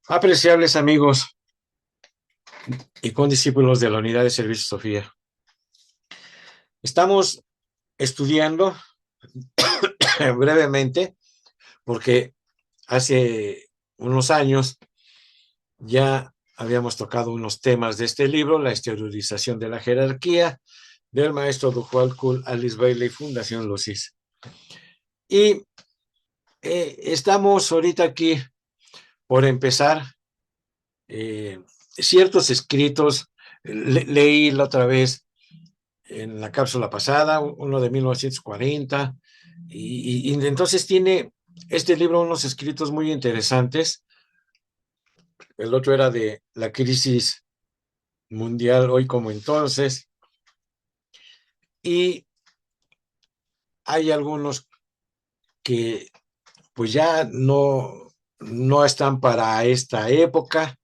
Apreciables amigos y condiscípulos de la Unidad de Servicio Sofía, estamos estudiando brevemente porque hace unos años ya habíamos tocado unos temas de este libro, la exteriorización de la jerarquía, del maestro Dujual Kul, Alice Bailey, Fundación Lucis. Y estamos ahorita aquí por empezar ciertos escritos. Leí la otra vez en la cápsula pasada, uno de 1940, y entonces tiene este libro unos escritos muy interesantes. El otro era de la crisis mundial hoy como entonces, y hay algunos que pues ya no están para esta época,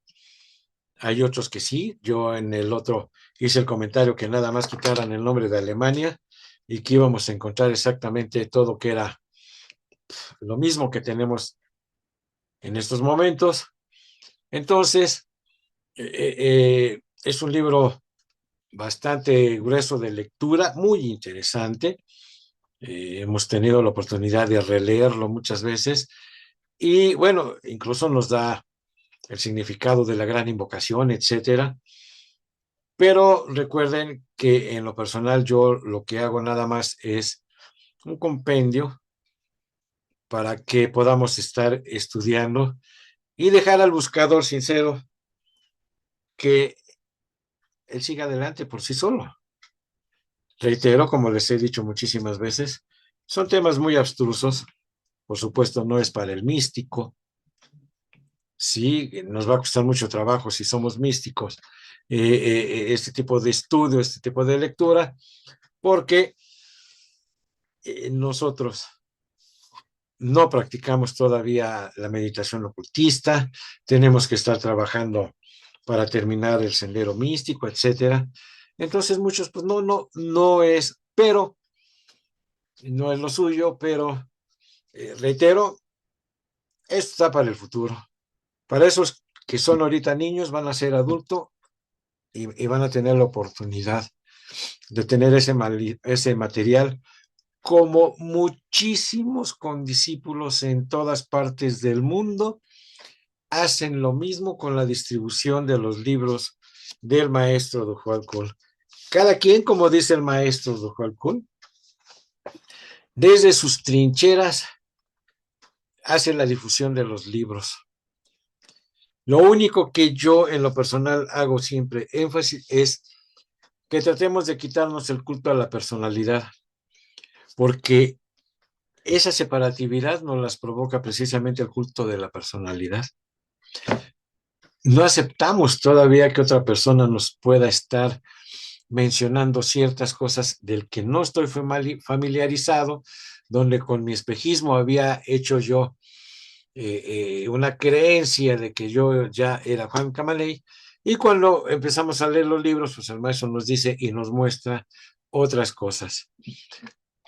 hay otros que sí. Yo en el otro hice el comentario que nada más quitaran el nombre de Alemania y que íbamos a encontrar exactamente todo que era lo mismo que tenemos en estos momentos. Entonces, es un libro bastante grueso de lectura, muy interesante. Hemos tenido la oportunidad de releerlo muchas veces y bueno, incluso nos da el significado de la gran invocación, etcétera. Pero recuerden que en lo personal yo lo que hago nada más es un compendio para que podamos estar estudiando y dejar al buscador sincero que él siga adelante por sí solo. Reitero, como les he dicho muchísimas veces, son temas muy abstrusos. Por supuesto, no es para el místico. Sí, nos va a costar mucho trabajo si somos místicos, este tipo de estudio, este tipo de lectura, porque nosotros no practicamos todavía la meditación ocultista, tenemos que estar trabajando para terminar el sendero místico, etcétera. Entonces, muchos, pues no es, pero no es lo suyo, pero reitero, esto está para el futuro. Para esos que son ahorita niños, van a ser adultos y van a tener la oportunidad de tener ese material, como muchísimos condiscípulos en todas partes del mundo hacen lo mismo con la distribución de los libros del maestro Dujwal Kul. Cada quien, como dice el maestro Dujwal Kul, desde sus trincheras hace la difusión de los libros. Lo único que yo en lo personal hago siempre énfasis es que tratemos de quitarnos el culto a la personalidad, porque esa separatividad nos las provoca precisamente el culto de la personalidad. No aceptamos todavía que otra persona nos pueda estar mencionando ciertas cosas del que no estoy familiarizado, donde con mi espejismo había hecho yo una creencia de que yo ya era Juan Camaney, y cuando empezamos a leer los libros, pues el maestro nos dice y nos muestra otras cosas.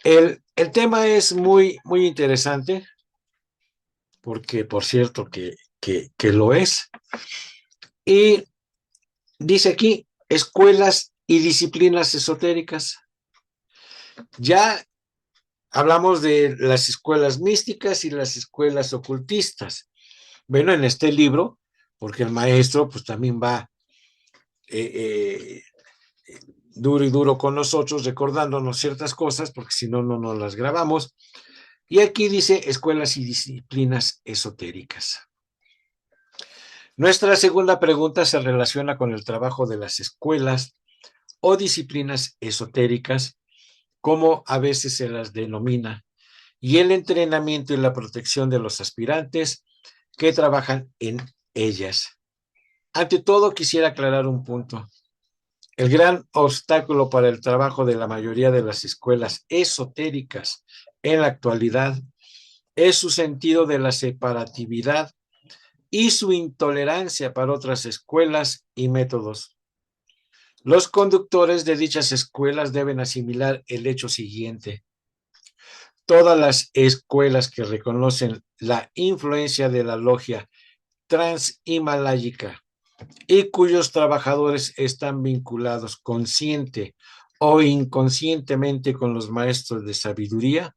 El tema es muy interesante, porque por cierto que lo es, y dice aquí, escuelas y disciplinas esotéricas. Ya hablamos de las escuelas místicas y las escuelas ocultistas. Bueno, en este libro, porque el maestro pues también va eh, duro y duro con nosotros, recordándonos ciertas cosas, porque si no, no nos las grabamos. Y aquí dice escuelas y disciplinas esotéricas. Nuestra segunda pregunta se relaciona con el trabajo de las escuelas o disciplinas esotéricas, como a veces se las denomina, y el entrenamiento y la protección de los aspirantes que trabajan en ellas. Ante todo, quisiera aclarar un punto. El gran obstáculo para el trabajo de la mayoría de las escuelas esotéricas en la actualidad es su sentido de la separatividad y su intolerancia para otras escuelas y métodos. Los conductores de dichas escuelas deben asimilar el hecho siguiente: todas las escuelas que reconocen la influencia de la logia transhimaláyica y cuyos trabajadores están vinculados consciente o inconscientemente con los maestros de sabiduría,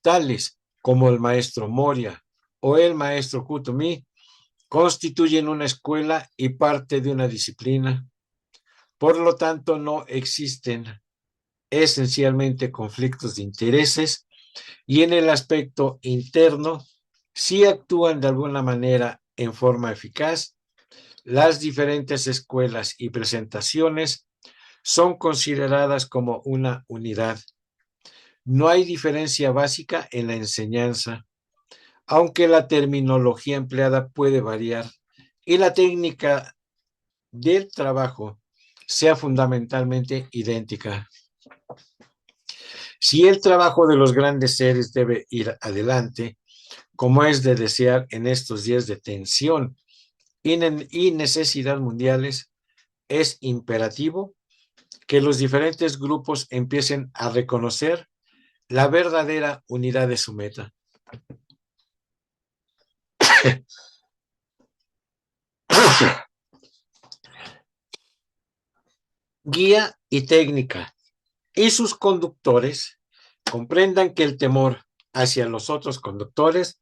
tales como el maestro Moria o el maestro Kuthumi, constituyen una escuela y parte de una disciplina. Por lo tanto, no existen esencialmente conflictos de intereses y en el aspecto interno, sí actúan de alguna manera en forma eficaz. Las diferentes escuelas y presentaciones son consideradas como una unidad. No hay diferencia básica en la enseñanza, aunque la terminología empleada puede variar y la técnica del trabajo sea fundamentalmente idéntica. Si el trabajo de los grandes seres debe ir adelante, como es de desear en estos días de tensión y necesidad mundiales, es imperativo que los diferentes grupos empiecen a reconocer la verdadera unidad de su meta. Guía y técnica y sus conductores comprendan que el temor hacia los otros conductores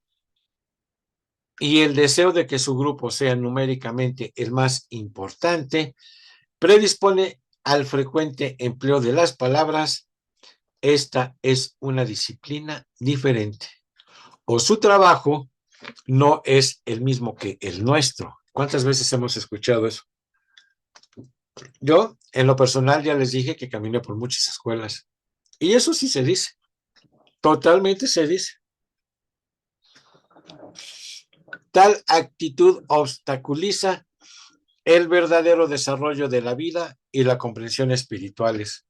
y el deseo de que su grupo sea numéricamente el más importante predispone al frecuente empleo de las palabras. Esta es una disciplina diferente o su trabajo no es el mismo que el nuestro. ¿Cuántas veces hemos escuchado eso? Yo, en lo personal, ya les dije que caminé por muchas escuelas y eso sí se dice, totalmente se dice. Tal actitud obstaculiza el verdadero desarrollo de la vida y la comprensión espirituales.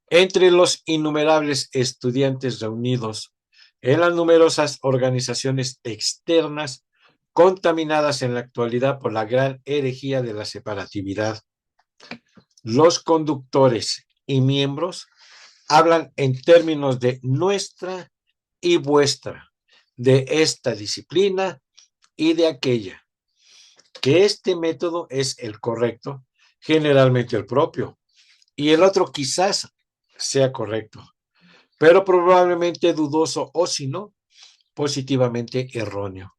Entre los innumerables estudiantes reunidos en las numerosas organizaciones externas contaminadas en la actualidad por la gran herejía de la separatividad, los conductores y miembros hablan en términos de nuestra y vuestra, de esta disciplina y de aquella, que este método es el correcto, generalmente el propio, y el otro quizás sea correcto, pero probablemente dudoso o si no, positivamente erróneo.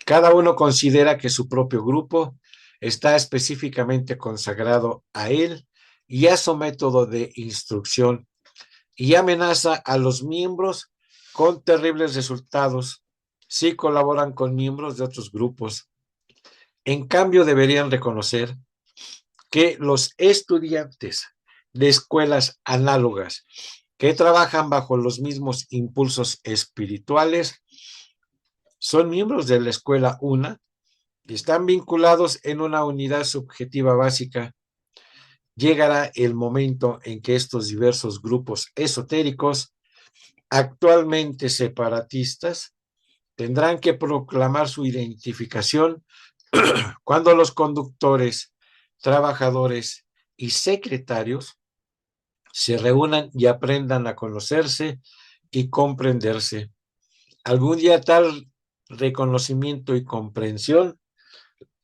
Cada uno considera que su propio grupo está específicamente consagrado a él y a su método de instrucción y amenaza a los miembros con terribles resultados si colaboran con miembros de otros grupos. En cambio, deberían reconocer que los estudiantes de escuelas análogas que trabajan bajo los mismos impulsos espirituales son miembros de la escuela una y están vinculados en una unidad subjetiva básica. Llegará el momento en que estos diversos grupos esotéricos, actualmente separatistas, tendrán que proclamar su identificación cuando los conductores, trabajadores y secretarios se reúnan y aprendan a conocerse y comprenderse. Algún día tal reconocimiento y comprensión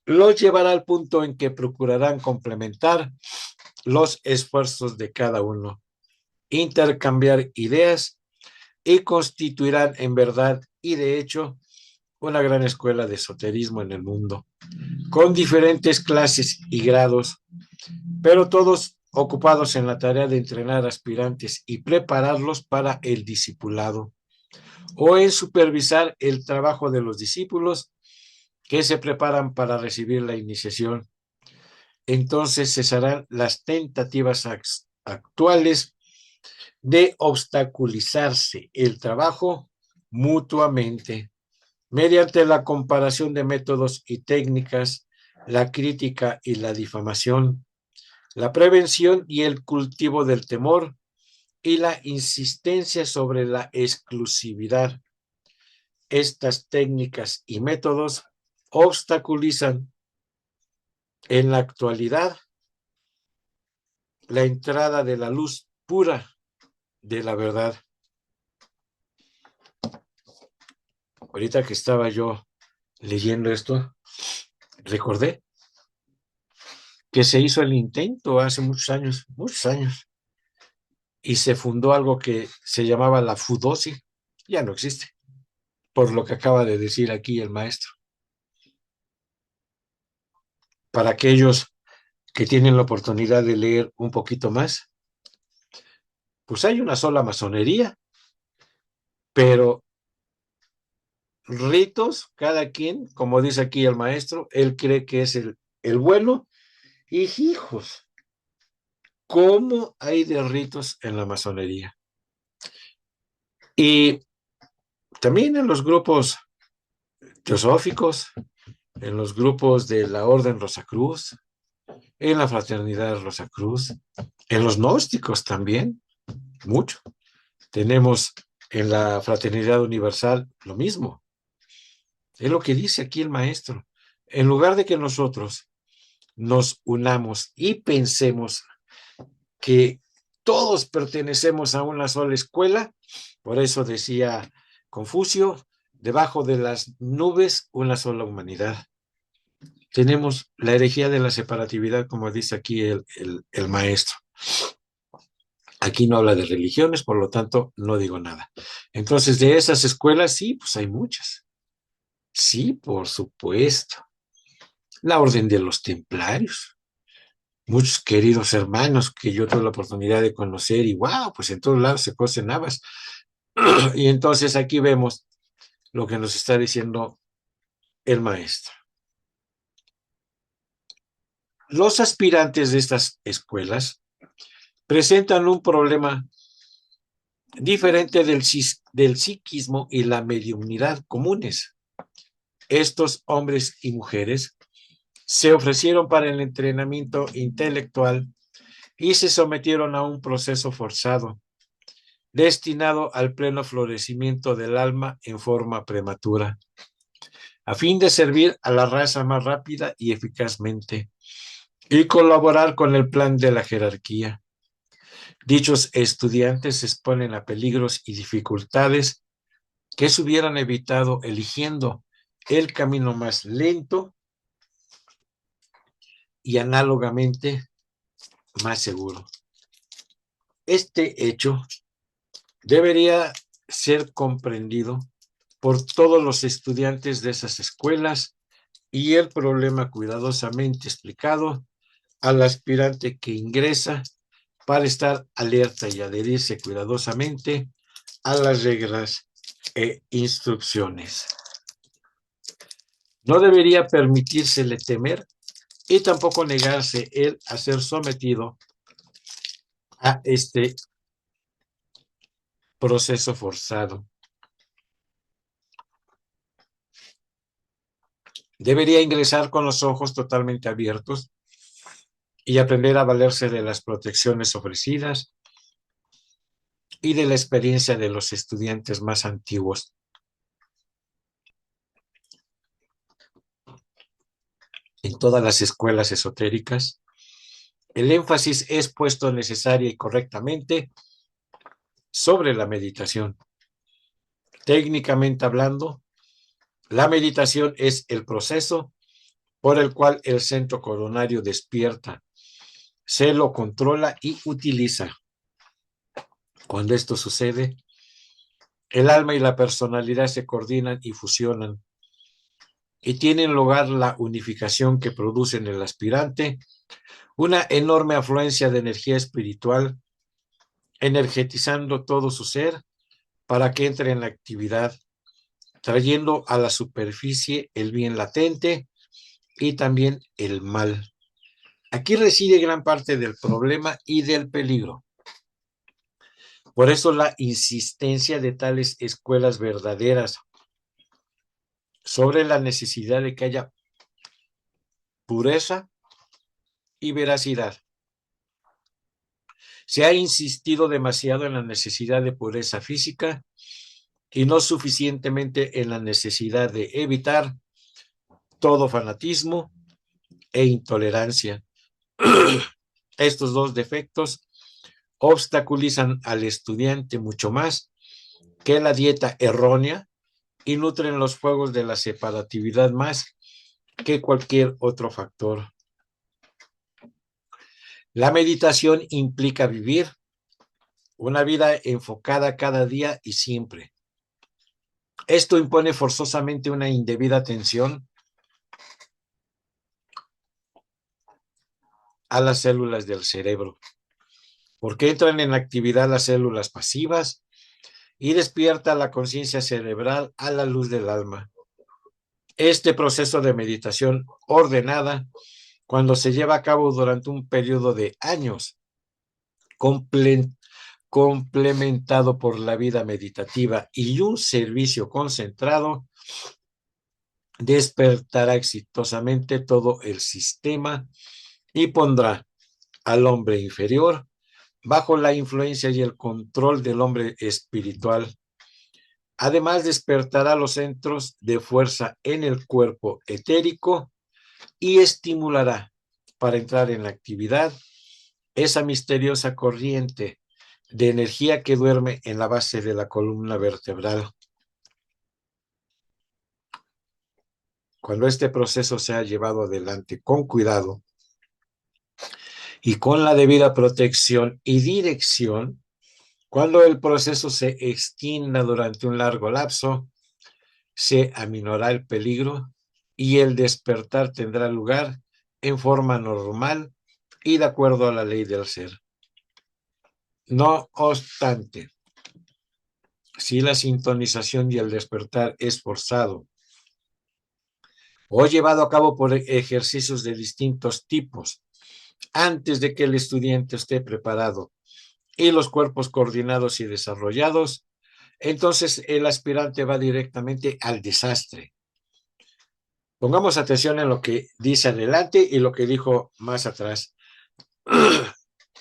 los llevará al punto en que procurarán complementar los esfuerzos de cada uno, intercambiar ideas y constituirán en verdad y de hecho una gran escuela de esoterismo en el mundo, con diferentes clases y grados, pero todos ocupados en la tarea de entrenar aspirantes y prepararlos para el discipulado, o en supervisar el trabajo de los discípulos que se preparan para recibir la iniciación. Entonces cesarán las tentativas actuales de obstaculizarse el trabajo mutuamente mediante la comparación de métodos y técnicas, la crítica y la difamación, la prevención y el cultivo del temor y la insistencia sobre la exclusividad. Estas técnicas y métodos obstaculizan en la actualidad la entrada de la luz pura de la verdad. Ahorita que estaba yo leyendo esto, recordé que se hizo el intento hace muchos años, y se fundó algo que se llamaba la FUDOSI, ya no existe, por lo que acaba de decir aquí el maestro. Para aquellos que tienen la oportunidad de leer un poquito más, pues hay una sola masonería, pero ritos, cada quien, como dice aquí el maestro, él cree que es el bueno, y hijos, ¿cómo hay de ritos en la masonería? Y también en los grupos teosóficos, en los grupos de la Orden Rosacruz, en la Fraternidad Rosacruz, en los gnósticos también, mucho. Tenemos en la Fraternidad Universal lo mismo. Es lo que dice aquí el maestro. En lugar de que nosotros nos unamos y pensemos que todos pertenecemos a una sola escuela, por eso decía Confucio, debajo de las nubes una sola humanidad. Tenemos la herejía de la separatividad, como dice aquí el maestro. Aquí no habla de religiones, por lo tanto, no digo nada. Entonces, de esas escuelas, sí, pues hay muchas. Sí, por supuesto. La Orden de los Templarios. Muchos queridos hermanos que yo tuve la oportunidad de conocer y wow, pues en todos lados se cosen habas. Y entonces aquí vemos lo que nos está diciendo el maestro. Los aspirantes de estas escuelas presentan un problema diferente del psiquismo y la mediunidad comunes. Estos hombres y mujeres se ofrecieron para el entrenamiento intelectual y se sometieron a un proceso forzado, destinado al pleno florecimiento del alma en forma prematura, a fin de servir a la raza más rápida y eficazmente y colaborar con el plan de la jerarquía. Dichos estudiantes se exponen a peligros y dificultades que se hubieran evitado eligiendo el camino más lento y análogamente más seguro. Este hecho debería ser comprendido por todos los estudiantes de esas escuelas y el problema cuidadosamente explicado al aspirante que ingresa para estar alerta y adherirse cuidadosamente a las reglas e instrucciones. No debería permitírsele temer y tampoco negarse él a ser sometido a este proceso forzado. Debería ingresar con los ojos totalmente abiertos y aprender a valerse de las protecciones ofrecidas y de la experiencia de los estudiantes más antiguos. En todas las escuelas esotéricas, el énfasis es puesto necesaria y correctamente sobre la meditación. Técnicamente hablando, la meditación es el proceso por el cual el centro coronario despierta, se lo controla y utiliza. Cuando esto sucede, el alma y la personalidad se coordinan y fusionan y tienen lugar la unificación que produce en el aspirante una enorme afluencia de energía espiritual, energetizando todo su ser para que entre en la actividad, trayendo a la superficie el bien latente y también el mal. Aquí reside gran parte del problema y del peligro. Por eso la insistencia de tales escuelas verdaderas sobre la necesidad de que haya pureza y veracidad. Se ha insistido demasiado en la necesidad de pureza física y no suficientemente en la necesidad de evitar todo fanatismo e intolerancia. Estos dos defectos obstaculizan al estudiante mucho más que la dieta errónea y nutren los fuegos de la separatividad más que cualquier otro factor. La meditación implica vivir una vida enfocada cada día y siempre. Esto impone forzosamente una indebida atención a las células del cerebro, porque entran en actividad las células pasivas y despierta la conciencia cerebral a la luz del alma. Este proceso de meditación ordenada, cuando se lleva a cabo durante un periodo de años, complementado por la vida meditativa y un servicio concentrado, despertará exitosamente todo el sistema y pondrá al hombre inferior bajo la influencia y el control del hombre espiritual. Además, despertará los centros de fuerza en el cuerpo etérico y estimulará para entrar en la actividad esa misteriosa corriente de energía que duerme en la base de la columna vertebral. Cuando este proceso sea llevado adelante con cuidado y con la debida protección y dirección, cuando el proceso se extienda durante un largo lapso, se aminorará el peligro y el despertar tendrá lugar en forma normal y de acuerdo a la ley del ser. No obstante, si la sintonización y el despertar es forzado o llevado a cabo por ejercicios de distintos tipos, antes de que el estudiante esté preparado y los cuerpos coordinados y desarrollados, entonces el aspirante va directamente al desastre. Pongamos atención en lo que dice adelante y lo que dijo más atrás.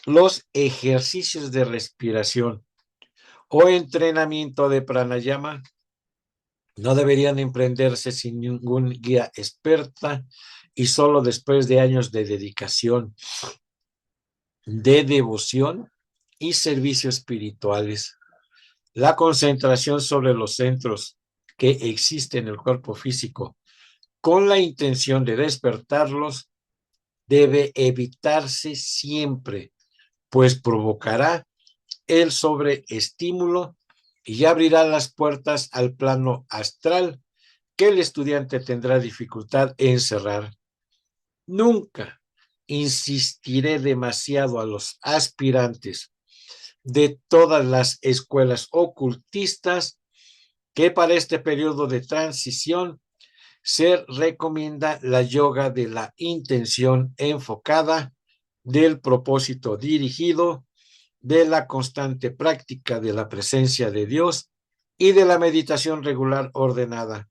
Los ejercicios de respiración o entrenamiento de pranayama no deberían emprenderse sin ningún guía experta y solo después de años de dedicación, de devoción y servicio espirituales. La concentración sobre los centros que existen en el cuerpo físico con la intención de despertarlos debe evitarse siempre, pues provocará el sobreestímulo y abrirá las puertas al plano astral que el estudiante tendrá dificultad en cerrar. Nunca insistiré demasiado a los aspirantes de todas las escuelas ocultistas que para este periodo de transición se recomienda la yoga de la intención enfocada, del propósito dirigido, de la constante práctica de la presencia de Dios y de la meditación regular ordenada,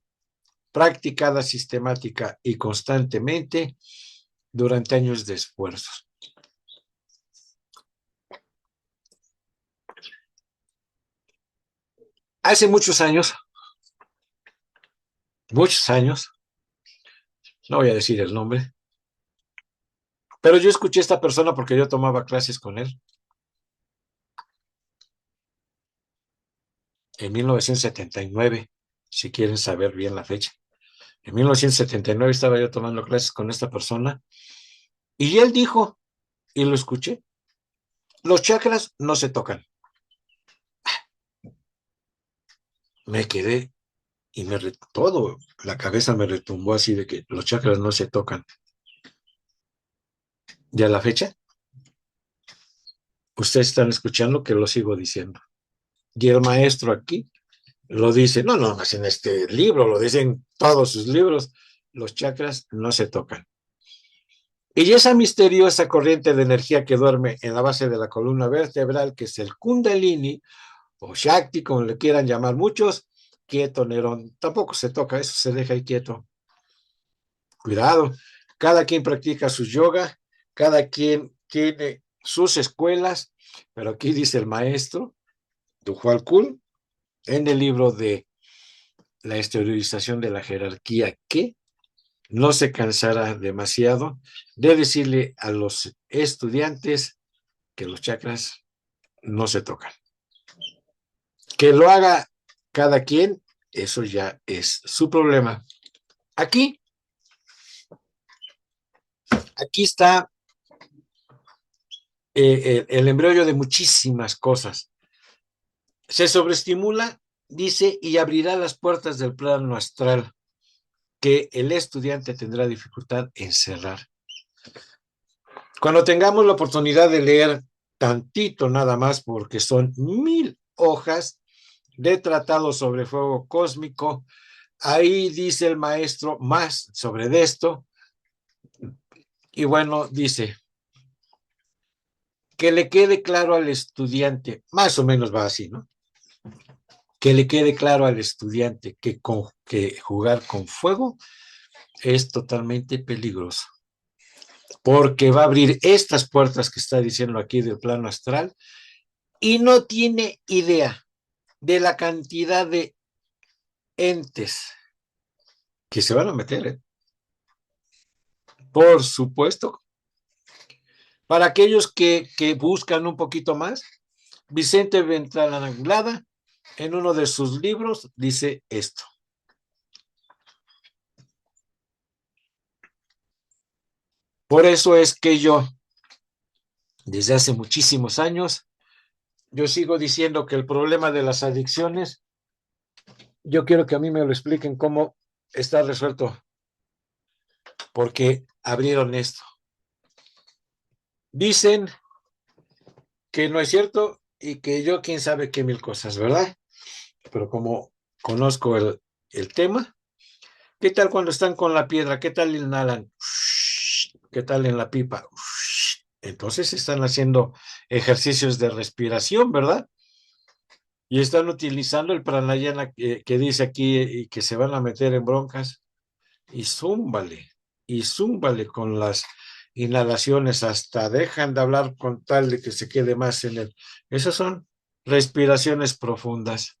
practicada sistemática y constantemente durante años de esfuerzos. Hace muchos años, no voy a decir el nombre, pero yo escuché a esta persona porque yo tomaba clases con él en 1979, si quieren saber bien la fecha. En 1979 estaba yo tomando clases con esta persona y él dijo, y lo escuché, los chakras no se tocan. Me quedé y todo, la cabeza me retumbó así de que los chakras no se tocan. Y a la fecha, ustedes están escuchando que lo sigo diciendo. Y el maestro aquí lo dice, no más en este libro, lo dicen todos sus libros, los chakras no se tocan. Y esa misteriosa corriente de energía que duerme en la base de la columna vertebral, que es el Kundalini, o Shakti, como le quieran llamar muchos, quieto, Nerón, tampoco se toca, eso se deja ahí quieto. Cuidado, cada quien practica su yoga, cada quien tiene sus escuelas, pero aquí dice el maestro, Dujwal Kul, en el libro de la exteriorización de la jerarquía, que no se cansará demasiado de decirle a los estudiantes que los chakras no se tocan. Que lo haga cada quien eso ya es su problema. Aquí está el embrollo de muchísimas cosas. Se sobreestimula, dice, y abrirá las puertas del plano astral que el estudiante tendrá dificultad en cerrar. Cuando tengamos la oportunidad de leer tantito nada más, porque son 1000 hojas de tratado sobre fuego cósmico, ahí dice el maestro más sobre esto, y bueno, dice, que le quede claro al estudiante, más o menos va así, ¿no? Que le quede claro al estudiante que jugar con fuego es totalmente peligroso, porque va a abrir estas puertas que está diciendo aquí del plano astral y no tiene idea de la cantidad de entes que se van a meter, ¿eh? Por supuesto. Para aquellos que buscan un poquito más, Vicente Ventral Anglada, en uno de sus libros, dice esto. Por eso es que yo, desde hace muchísimos años, yo sigo diciendo que el problema de las adicciones, yo quiero que a mí me lo expliquen cómo está resuelto, porque abrieron esto. Dicen que no es cierto y que yo quién sabe qué 1000 cosas, ¿verdad? Pero como conozco el tema, ¿qué tal cuando están con la piedra? ¿Qué tal inhalan? ¿Qué tal en la pipa? Entonces están haciendo ejercicios de respiración, ¿verdad? Y están utilizando el pranayana que dice aquí y que se van a meter en broncas. Y zúmbale con las inhalaciones, hasta dejan de hablar con tal de que se quede más en él. Esas son respiraciones profundas.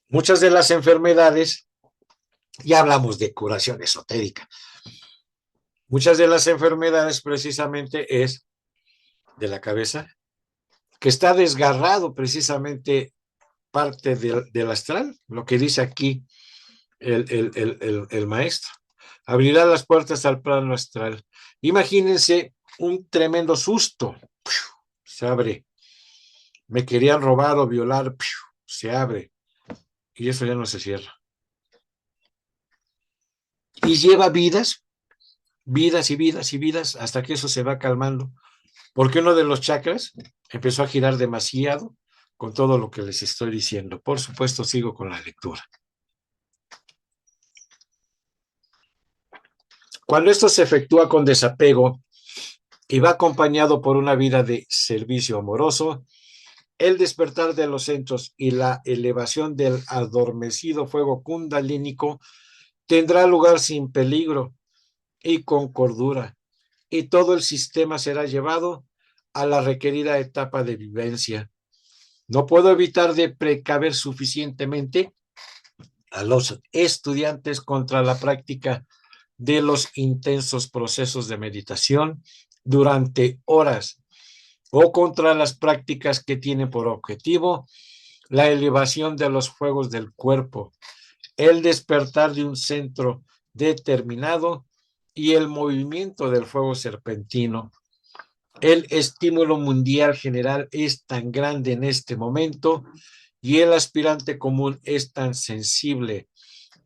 Muchas de las enfermedades, ya hablamos de curación esotérica, muchas de las enfermedades precisamente es de la cabeza, que está desgarrado precisamente parte del astral, lo que dice aquí el maestro. Abrirá las puertas al plano astral. Imagínense un tremendo susto. Se abre. Me querían robar o violar. Se abre. Y eso ya no se cierra. Y lleva vidas, vidas y vidas y vidas, hasta que eso se va calmando. Porque uno de los chakras empezó a girar demasiado con todo lo que les estoy diciendo. Por supuesto, sigo con la lectura. Cuando esto se efectúa con desapego y va acompañado por una vida de servicio amoroso, el despertar de los centros y la elevación del adormecido fuego kundalínico tendrá lugar sin peligro y con cordura, y todo el sistema será llevado a la requerida etapa de vivencia. No puedo evitar de precaver suficientemente a los estudiantes contra la práctica de los intensos procesos de meditación durante horas o contra las prácticas que tienen por objetivo la elevación de los fuegos del cuerpo, el despertar de un centro determinado y el movimiento del fuego serpentino. El estímulo mundial general es tan grande en este momento y el aspirante común es tan sensible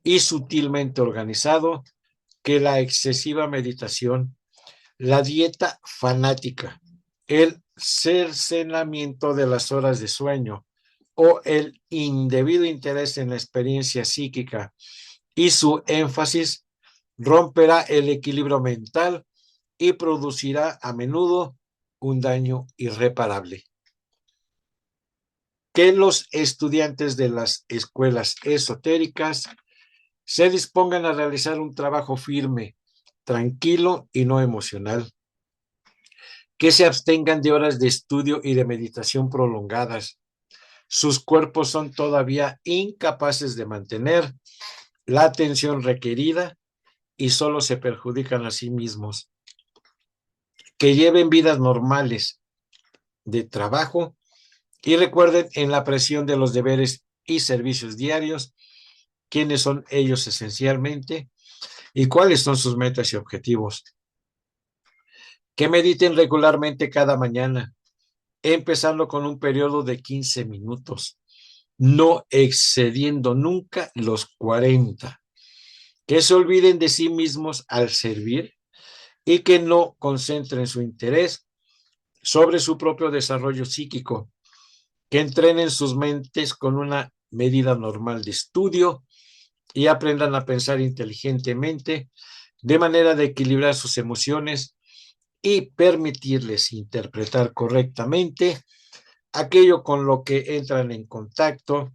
y sutilmente organizado que la excesiva meditación, la dieta fanática, el cercenamiento de las horas de sueño o el indebido interés en la experiencia psíquica y su énfasis romperá el equilibrio mental y producirá a menudo un daño irreparable. Que los estudiantes de las escuelas esotéricas se dispongan a realizar un trabajo firme, tranquilo y no emocional. Que se abstengan de horas de estudio y de meditación prolongadas. Sus cuerpos son todavía incapaces de mantener la atención requerida y solo se perjudican a sí mismos. Que lleven vidas normales de trabajo Y recuerden en la presión de los deberes y servicios diarios, quiénes son ellos esencialmente y cuáles son sus metas y objetivos. Que mediten regularmente cada mañana, empezando con un periodo de 15 minutos, no excediendo nunca los 40. Que se olviden de sí mismos al servir y que no concentren su interés sobre su propio desarrollo psíquico, que entrenen sus mentes con una medida normal de estudio y aprendan a pensar inteligentemente de manera de equilibrar sus emociones y permitirles interpretar correctamente aquello con lo que entran en contacto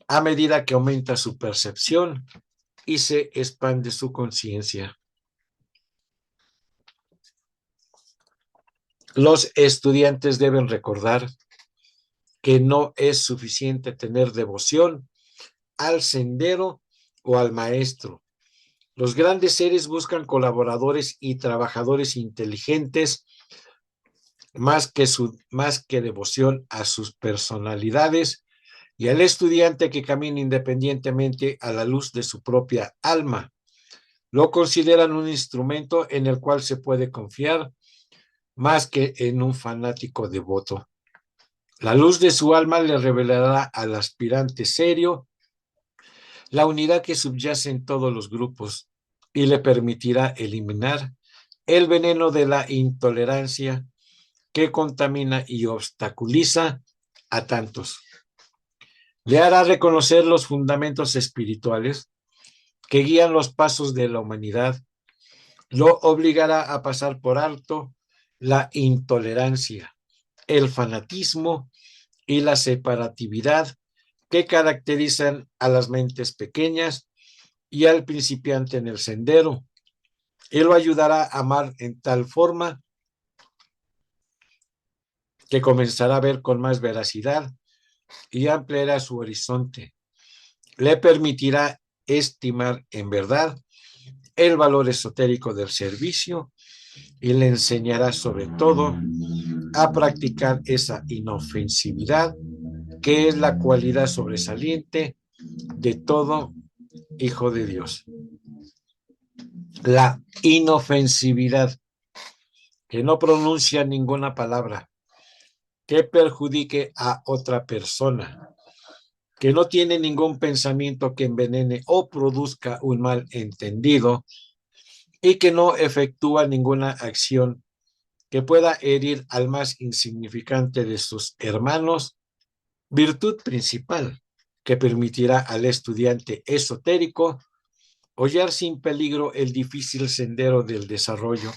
a medida que aumenta su percepción y se expande su conciencia. Los estudiantes deben recordar que no es suficiente tener devoción al sendero o al maestro. Los grandes seres buscan colaboradores y trabajadores inteligentes más que devoción a sus personalidades y al estudiante que camina independientemente a la luz de su propia alma. Lo consideran un instrumento en el cual se puede confiar más que en un fanático devoto. La luz de su alma le revelará al aspirante serio la unidad que subyace en todos los grupos y le permitirá eliminar el veneno de la intolerancia que contamina y obstaculiza a tantos. Le hará reconocer los fundamentos espirituales que guían los pasos de la humanidad. Lo obligará a pasar por alto la intolerancia, el fanatismo y la separatividad que caracterizan a las mentes pequeñas y al principiante en el sendero. Él lo ayudará a amar en tal forma que comenzará a ver con más veracidad y ampliará su horizonte. Le permitirá estimar en verdad el valor esotérico del servicio y le enseñará sobre todo a practicar esa inofensividad que es la cualidad sobresaliente de todo hijo de Dios. La inofensividad, que no pronuncia ninguna palabra que perjudique a otra persona, que no tiene ningún pensamiento que envenene o produzca un mal entendido y que no efectúa ninguna acción que pueda herir al más insignificante de sus hermanos, virtud principal que permitirá al estudiante esotérico hollar sin peligro el difícil sendero del desarrollo.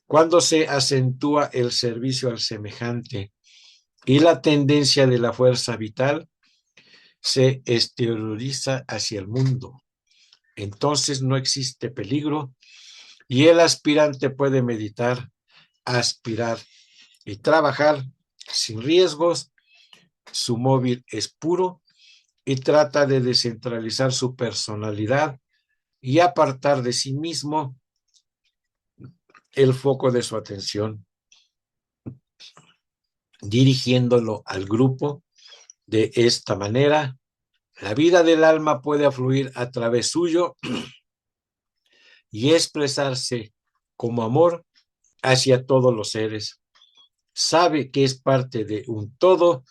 Cuando se acentúa el servicio al semejante y la tendencia de la fuerza vital se exterioriza hacia el mundo, entonces no existe peligro y el aspirante puede meditar, aspirar y trabajar sin riesgos. Su móvil es puro y trata de descentralizar su personalidad y apartar de sí mismo el foco de su atención, dirigiéndolo al grupo. De esta manera, la vida del alma puede afluir a través suyo y expresarse como amor hacia todos los seres. Sabe que es parte de un todo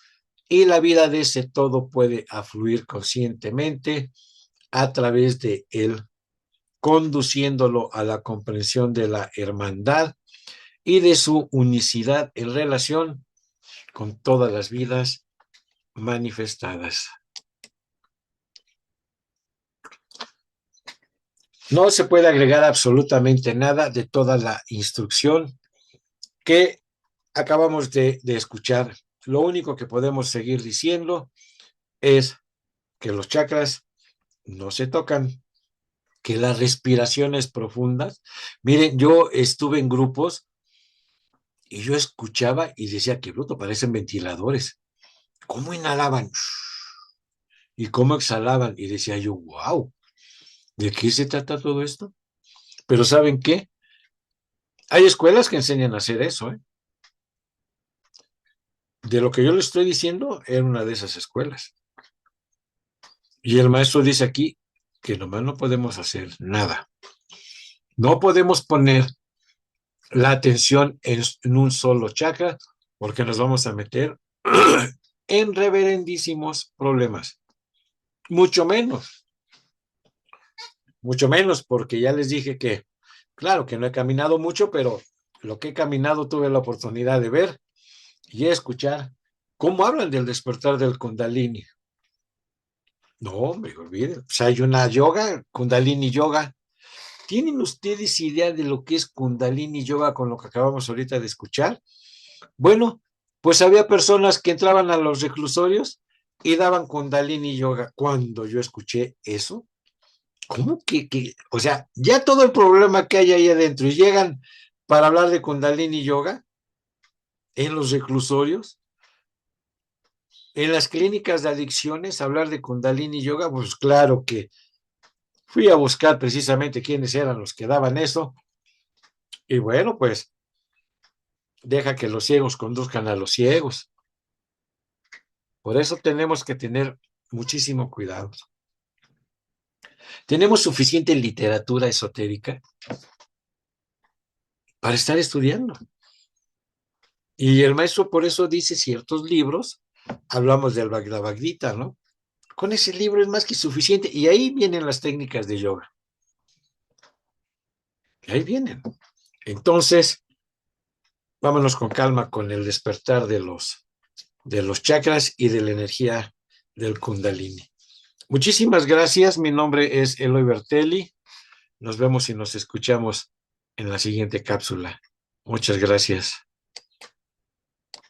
y la vida de ese todo puede afluir conscientemente a través de él, conduciéndolo a la comprensión de la hermandad y de su unicidad en relación con todas las vidas manifestadas. No se puede agregar absolutamente nada de toda la instrucción que acabamos de escuchar. Lo único que podemos seguir diciendo es que los chakras no se tocan, que las respiraciones profundas. Miren, yo estuve en grupos y yo escuchaba y decía, qué bruto, parecen ventiladores. ¿Cómo inhalaban? ¿Y cómo exhalaban? Y decía yo, wow, ¿de qué se trata todo esto? Pero ¿saben qué? Hay escuelas que enseñan a hacer eso, ¿eh? de lo que yo le estoy diciendo era una de esas escuelas. Y el maestro dice aquí que nomás no podemos hacer nada. No podemos poner la atención en un solo chakra porque nos vamos a meter en reverendísimos problemas. Mucho menos porque ya les dije que, claro, que no he caminado mucho, pero lo que he caminado tuve la oportunidad de ver y escuchar cómo hablan del despertar del Kundalini. No, me olviden. O sea, hay una yoga, Kundalini Yoga. ¿Tienen ustedes idea de lo que es Kundalini Yoga con lo que acabamos ahorita de escuchar? Bueno, pues había personas que entraban a los reclusorios y daban Kundalini Yoga. Cuando yo escuché eso, ¿cómo o sea, ya todo el problema que hay ahí adentro y llegan para hablar de Kundalini Yoga en los reclusorios, en las clínicas de adicciones, hablar de Kundalini Yoga, pues claro que fui a buscar precisamente quiénes eran los que daban eso y bueno, pues deja que los ciegos conduzcan a los ciegos. Por eso tenemos que tener muchísimo cuidado. Tenemos suficiente literatura esotérica para estar estudiando. Y el maestro por eso dice ciertos libros, hablamos del Bhagavad Gita, ¿no? Con ese libro es más que suficiente y ahí vienen las técnicas de yoga. Ahí vienen. Entonces, vámonos con calma con el despertar de los chakras y de la energía del Kundalini. Muchísimas gracias. Mi nombre es Eloy Bertelli. Nos vemos y nos escuchamos en la siguiente cápsula. Muchas gracias.